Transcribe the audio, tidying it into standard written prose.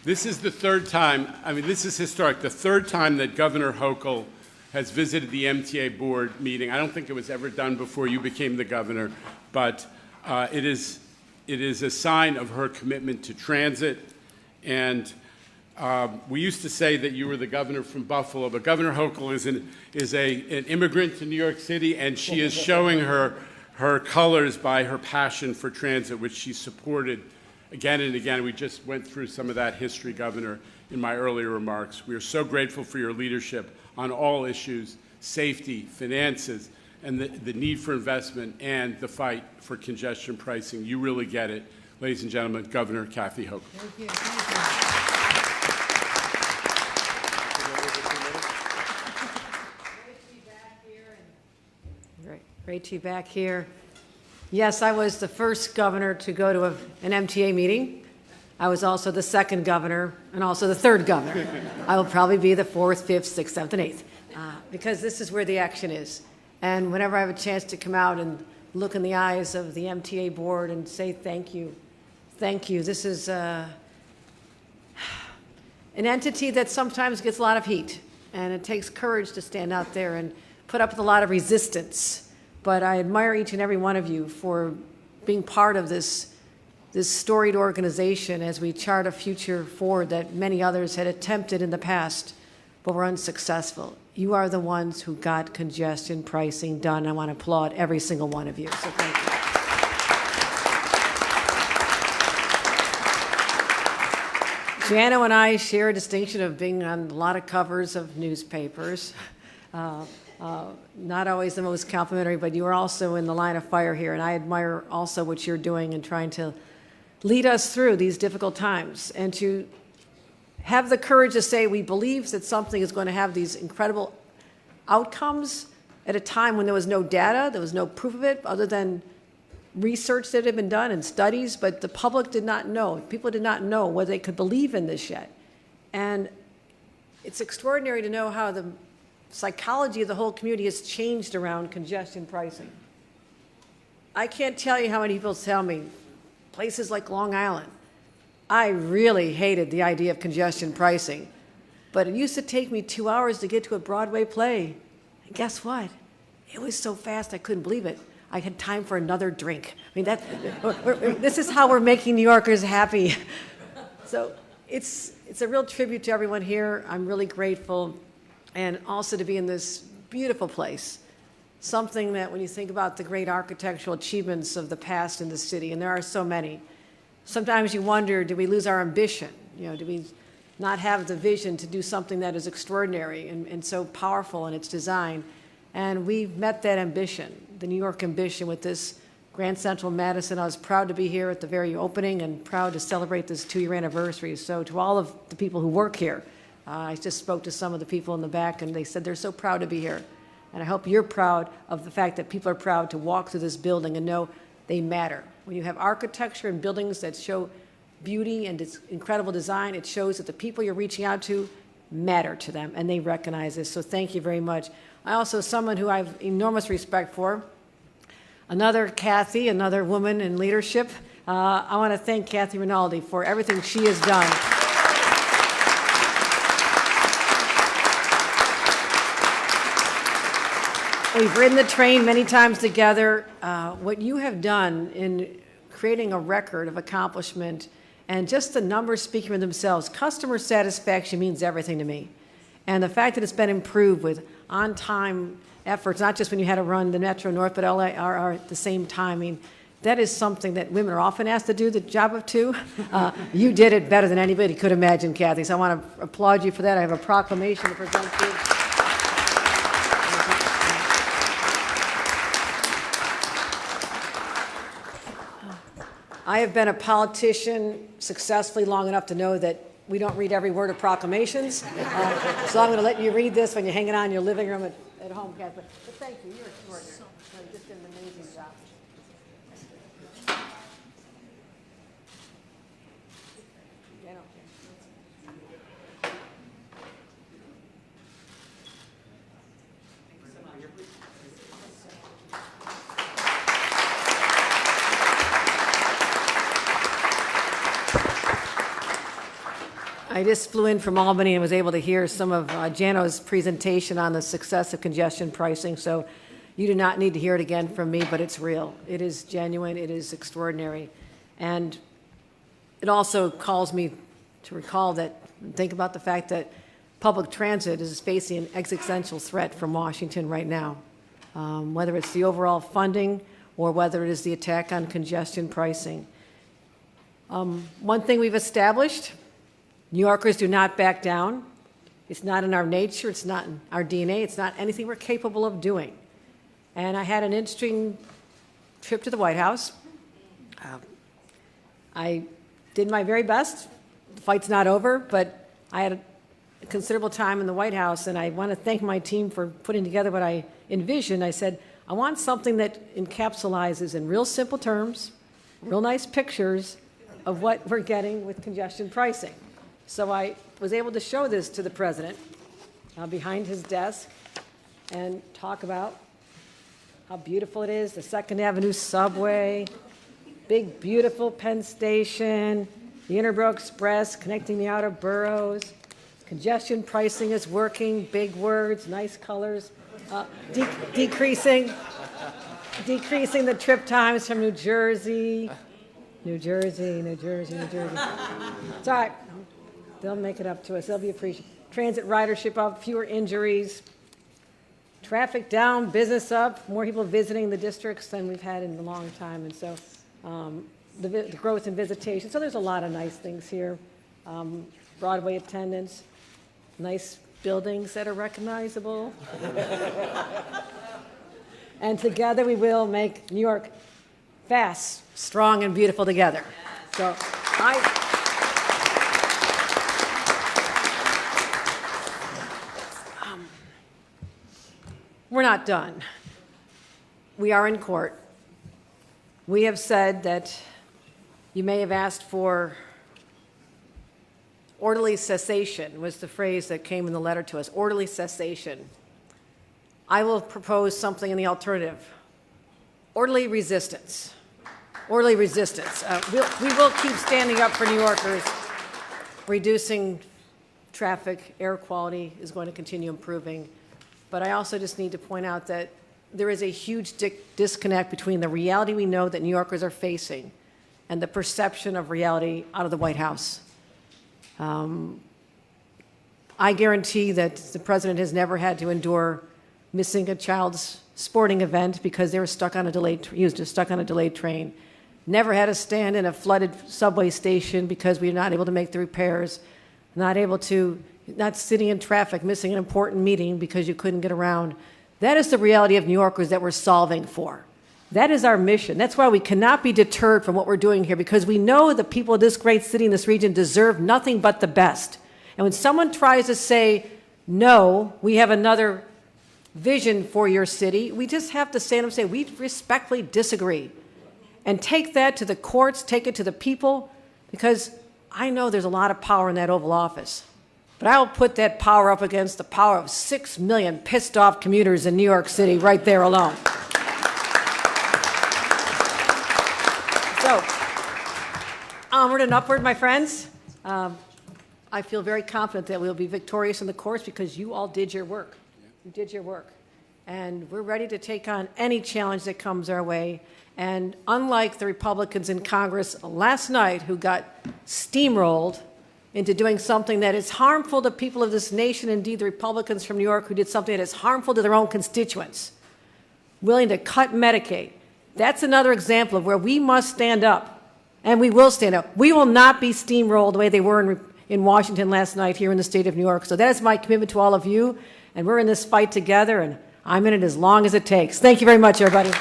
This is the third time, this is historic, the third time that Governor Hochul has visited the MTA board meeting. I don't think it was ever done before you became the governor, but it is a sign of her commitment to transit. And we used to say that you were the governor from Buffalo, but Governor Hochul is an immigrant to New York City, and she is showing her colors by her passion for transit, which she supported again and again. We just went through some of that history, Governor, in my earlier remarks. We are so grateful for your leadership on all issues: safety, finances, and the need for investment, and the fight for congestion pricing. You really get it. Ladies and gentlemen, Governor Kathy Hochul. Thank you. Thank you. Great to be back here. Yes, I was the first governor to go to an MTA meeting. I was also the second governor and also the third governor. I will probably be the fourth, fifth, sixth, seventh, and eighth, because this is where the action is. And whenever I have a chance to come out and look in the eyes of the MTA board and say thank you, this is an entity that sometimes gets a lot of heat, and it takes courage to stand out there and put up with a lot of resistance. But I admire each and every one of you for being part of this storied organization as we chart a future forward that many others had attempted in the past but were unsuccessful. You are the ones who got congestion pricing done. I want to applaud every single one of you, so thank you. Jano and I share a distinction of being on a lot of covers of newspapers. Not always the most complimentary, but you are also in the line of fire here, and I admire also what you're doing in trying to lead us through these difficult times, and to have the courage to say we believe that something is going to have these incredible outcomes at a time when there was no data, there was no proof of it other than research that had been done and studies, but the public did not know. People did not know whether they could believe in this yet. And it's extraordinary to know how the psychology of the whole community has changed around congestion pricing. I can't tell you how many people tell me, places like Long Island, I really hated the idea of congestion pricing, but it used to take me 2 hours to get to a Broadway play. And guess what? It was so fast I couldn't believe it. I had time for another drink. This is how we're making New Yorkers happy. So it's a real tribute to everyone here. I'm really grateful. And also to be in this beautiful place, something that when you think about the great architectural achievements of the past in the city, and there are so many, sometimes you wonder, do we lose our ambition? Do we not have the vision to do something that is extraordinary and so powerful in its design? And we've met that ambition, the New York ambition, with this Grand Central Madison. I was proud to be here at the very opening and proud to celebrate this 2-year anniversary. So to all of the people who work here, I just spoke to some of the people in the back, and they said they're so proud to be here. And I hope you're proud of the fact that people are proud to walk through this building and know they matter. When you have architecture and buildings that show beauty and its incredible design, it shows that the people you're reaching out to matter to them, and they recognize this. So thank you very much. I also, someone who I have enormous respect for, another Kathy, another woman in leadership. I want to thank Kathy Rinaldi for everything she has done. We've ridden the train many times together. What you have done in creating a record of accomplishment, and just the numbers speaking for themselves, customer satisfaction means everything to me. And the fact that it's been improved with on-time efforts, not just when you had to run the Metro North, but LA are at the same time. I mean, that is something that women are often asked to do the job of too. You did it better than anybody could imagine, Kathy. So I want to applaud you for that. I have a proclamation to present to you. I have been a politician successfully long enough to know that we don't read every word of proclamations. So I'm going to let you read this when you're hanging out in your living room at home, Kathy. But thank you. You're extraordinary. You just did an amazing job. I just flew in from Albany and was able to hear some of Jano's presentation on the success of congestion pricing, so you do not need to hear it again from me, but it's real. It is genuine. It is extraordinary. And it also calls me to recall that, think about the fact that public transit is facing an existential threat from Washington right now, whether it's the overall funding or whether it is the attack on congestion pricing. One thing we've established, New Yorkers do not back down. It's not in our nature. It's not in our DNA. It's not anything we're capable of doing. And I had an interesting trip to the White House. I did my very best. The fight's not over, but I had a considerable time in the White House, and I want to thank my team for putting together what I envisioned. I said, I want something that encapsulizes in real simple terms, real nice pictures of what we're getting with congestion pricing. So I was able to show this to the president behind his desk and talk about how beautiful it is, the 2nd Avenue subway, big, beautiful Penn Station, the Interborough Express connecting the outer boroughs. Congestion pricing is working, big words, nice colors, decreasing the trip times from New Jersey. It's all right. They'll make it up to us. They'll be appreciated. Transit ridership up, fewer injuries. Traffic down, business up, more people visiting the districts than we've had in a long time. And so the growth in visitation. So there's a lot of nice things here. Broadway attendance, nice buildings that are recognizable. And together we will make New York fast, strong, and beautiful together. So we're not done. We are in court. We have said that you may have asked for orderly cessation was the phrase that came in the letter to us, orderly cessation. I will propose something in the alternative, orderly resistance. Orderly resistance. We will keep standing up for New Yorkers. Reducing traffic, air quality is going to continue improving. But I also just need to point out that there is a huge disconnect between the reality we know that New Yorkers are facing and the perception of reality out of the White House. I guarantee that the president has never had to endure missing a child's sporting event because they were stuck on a delayed, he was just stuck on a delayed train. Never had to stand in a flooded subway station because we were not able to make the repairs. Not sitting in traffic, missing an important meeting because you couldn't get around. That is the reality of New Yorkers that we're solving for. That is our mission. That's why we cannot be deterred from what we're doing here, because we know the people of this great city in this region deserve nothing but the best. And when someone tries to say, no, we have another vision for your city, we just have to stand up and say, we respectfully disagree. And take that to the courts, take it to the people, because I know there's a lot of power in that Oval Office. But I will put that power up against the power of 6 million pissed off commuters in New York City right there alone. So, onward and upward, my friends. I feel very confident that we'll be victorious in the courts because you all did your work. You did your work. And we're ready to take on any challenge that comes our way. And unlike the Republicans in Congress last night who got steamrolled into doing something that is harmful to people of this nation, indeed the Republicans from New York who did something that is harmful to their own constituents, willing to cut Medicaid. That's another example of where we must stand up, and we will stand up. We will not be steamrolled the way they were in Washington last night here in the state of New York. So that is my commitment to all of you, and we're in this fight together, and I'm in it as long as it takes. Thank you very much, everybody.